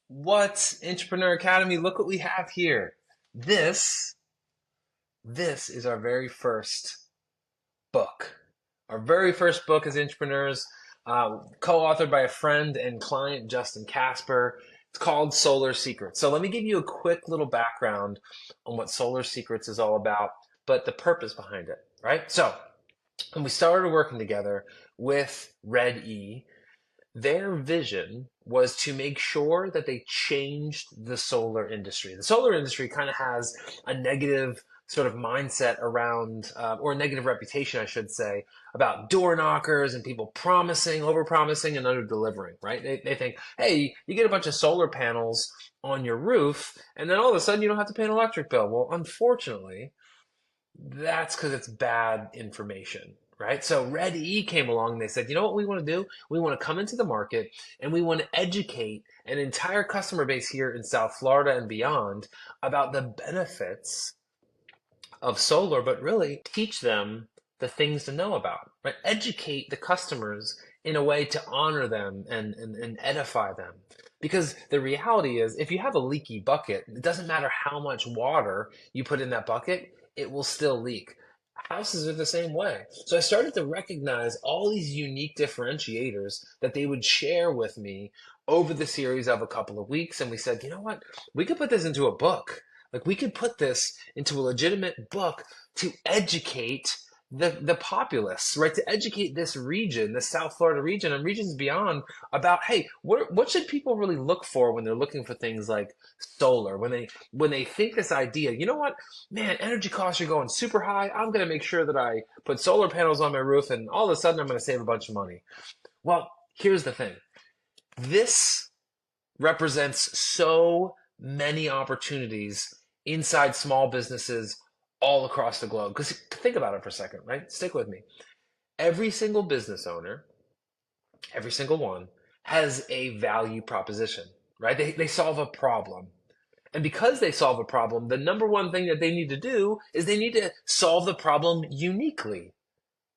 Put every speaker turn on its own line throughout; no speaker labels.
What's Intrapreneur Academy? Look what we have here. This, this is our very first book. Our very first book as Intrapreneurs, co-authored by a friend and client, Justin Casper. It's called Solar Secrets. So let me give you a quick little background on what Solar Secrets is all about, but the purpose behind it, right? So when we started working together with Red E, their vision was to make sure that they changed the solar industry. The solar industry kind of has a negative sort of mindset around, or a negative reputation, I should say, about door knockers and people promising, over promising, and under delivering, right? They think, hey, you get a bunch of solar panels on your roof, and then all of a sudden you don't have to pay an electric bill. Well, unfortunately, that's because it's bad information, right? So Red E came along and they said, you know what we want to do? We want to come into the market and we want to educate an entire customer base here in South Florida and beyond about the benefits of solar, but really teach them the things to know about, right? Educate the customers in a way to honor them and edify them. Because the reality is, if you have a leaky bucket, it doesn't matter how much water you put in that bucket, it will still leak. Houses are the same way. So I started to recognize all these unique differentiators that they would share with me over the series of a couple of weeks. And we said, you know what? We could put this into a book. Like we could put this into a legitimate book to educate the populace, right? To educate this region, the South Florida region and regions beyond about, hey, what should people really look for when they're looking for things like solar? When they think this idea, you know what, man, energy costs are going super high. I'm going to make sure that I put solar panels on my roof, and all of a sudden I'm going to save a bunch of money. Well, here's the thing. This represents so many opportunities inside small businesses all across the globe. Because think about it for a second, right? Stick with me. Every single business owner, every single one, has a value proposition, right? They solve a problem. And because they solve a problem, the number one thing that they need to do is they need to solve the problem uniquely,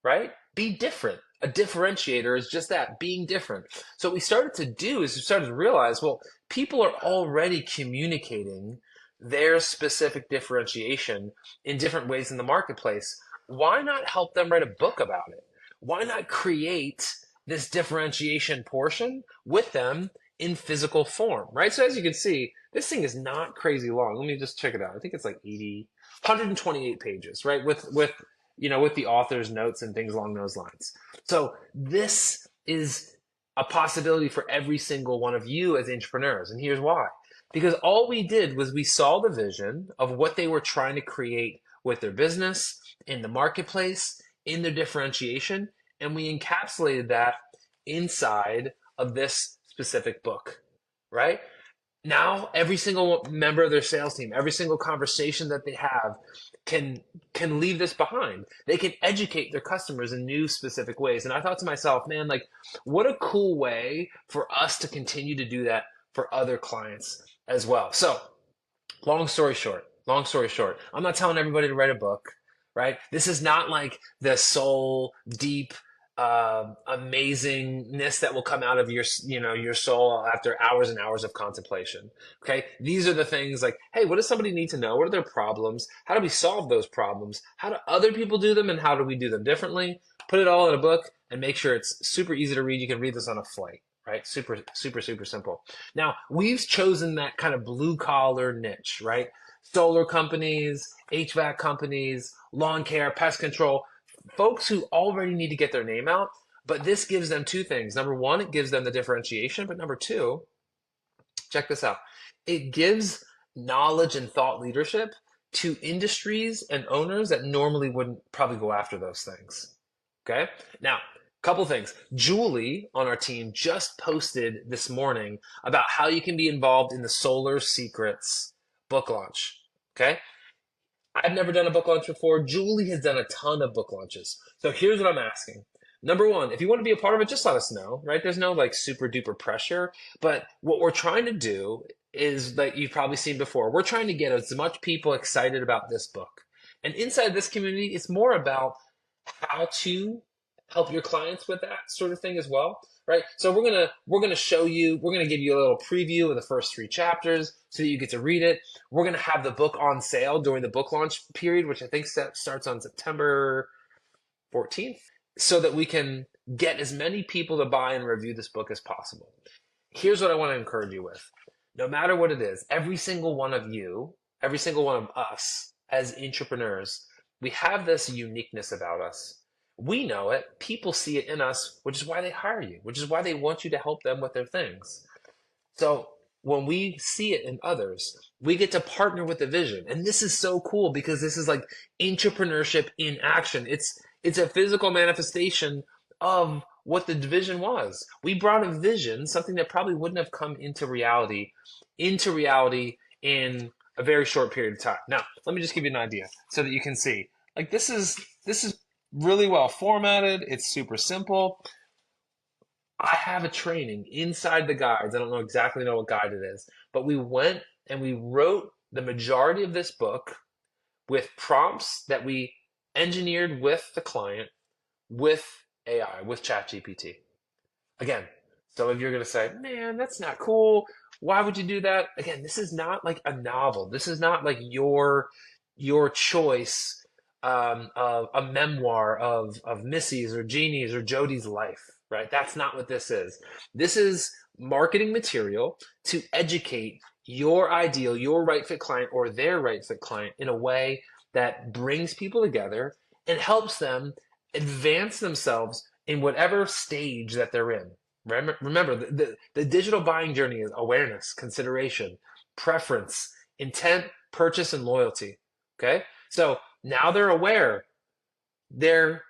right? Be different. A differentiator is just that, being different. So what we started to do is we started to realize, well, people are already communicating their specific differentiation in different ways in the marketplace. Why not help them write a book about it? Why not create this differentiation portion with them in physical form, right? So as you can see, this thing is not crazy long. Let me just check it out. I think it's like 128 pages, right? With the author's notes and things along those lines. So this is a possibility for every single one of you as entrepreneurs. And here's why. Because all we did was we saw the vision of what they were trying to create with their business, in the marketplace, in their differentiation, and we encapsulated that inside of this specific book, right? Now, every single member of their sales team, every single conversation that they have can leave this behind. They can educate their customers in new specific ways. And I thought to myself, man, like, what a cool way for us to continue to do that for other clients as well. So, long story short, I'm not telling everybody to write a book, right? This is not like the soul deep amazingness that will come out of your soul after hours and hours of contemplation. Okay, these are the things like, hey, what does somebody need to know? What are their problems? How do we solve those problems? How do other people do them, and how do we do them differently? Put it all in a book and make sure it's super easy to read. You can read this on a flight, right? Super, super, super simple. Now, we've chosen that kind of blue collar niche, right? Solar companies, HVAC companies, lawn care, pest control, folks who already need to get their name out. But this gives them two things. Number one, it gives them the differentiation. But number two, check this out. It gives knowledge and thought leadership to industries and owners that normally wouldn't probably go after those things. Okay? Now, couple things. Julie on our team just posted this morning about how you can be involved in the Solar Secrets book launch. Okay? I've never done a book launch before. Julie has done a ton of book launches. So here's what I'm asking. Number one, if you want to be a part of it, just let us know, right? There's no like super duper pressure. But what we're trying to do is, that you've probably seen before, we're trying to get as much people excited about this book. And inside this community, it's more about how to help your clients with that sort of thing as well, right? So we're gonna show you, we're gonna give you a little preview of the first 3 chapters so that you get to read it. We're gonna have the book on sale during the book launch period, which I think starts on September 14th, so that we can get as many people to buy and review this book as possible. Here's what I want to encourage you with. No matter what it is, every single one of you, every single one of us as intrapreneurs, we have this uniqueness about us. We know it. People see it in us, which is why they hire you, which is why they want you to help them with their things. So when we see it in others, we get to partner with the vision. And this is so cool because this is like intrapreneurship in action. It's a physical manifestation of what the vision was. We brought a vision, something that probably wouldn't have come into reality in a very short period of time. Now, let me just give you an idea so that you can see. Like this is really well formatted. It's super simple. I have a training inside the guides. I don't exactly know what guide it is, but we went and we wrote the majority of this book with prompts that we engineered with the client, with AI, with ChatGPT. Again, some of you are going to say, man, that's not cool. Why would you do that? Again, this is not like a novel. This is not like your choice of a memoir of Missy's or Jeannie's or Jody's life, right? That's not what this is. This is marketing material to educate your ideal, your right fit client or their right fit client in a way that brings people together and helps them advance themselves in whatever stage that they're in. Remember, the digital buying journey is awareness, consideration, preference, intent, purchase, and loyalty. Okay? So now they're aware, they're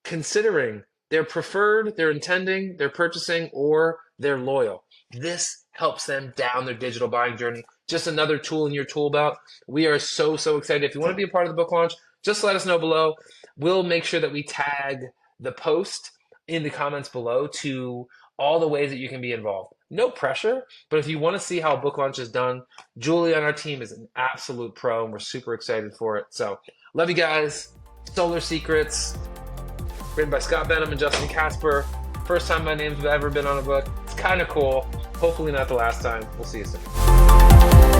considering, they're preferred, they're intending, they're purchasing, or they're loyal. This helps them down their digital buying journey. Just another tool in your tool belt. We are so excited. If you want to be a part of the book launch, just let us know below. We'll make sure that we tag the post in the comments below to all the ways that you can be involved. No pressure, but if you want to see how a book launch is done, Julie on our team is an absolute pro, and we're super excited for it. So, love you guys. Solar Secrets, written by Scott Benham and Justin Casper. First time my name's ever been on a book. It's kind of cool. Hopefully not the last time. We'll see you soon.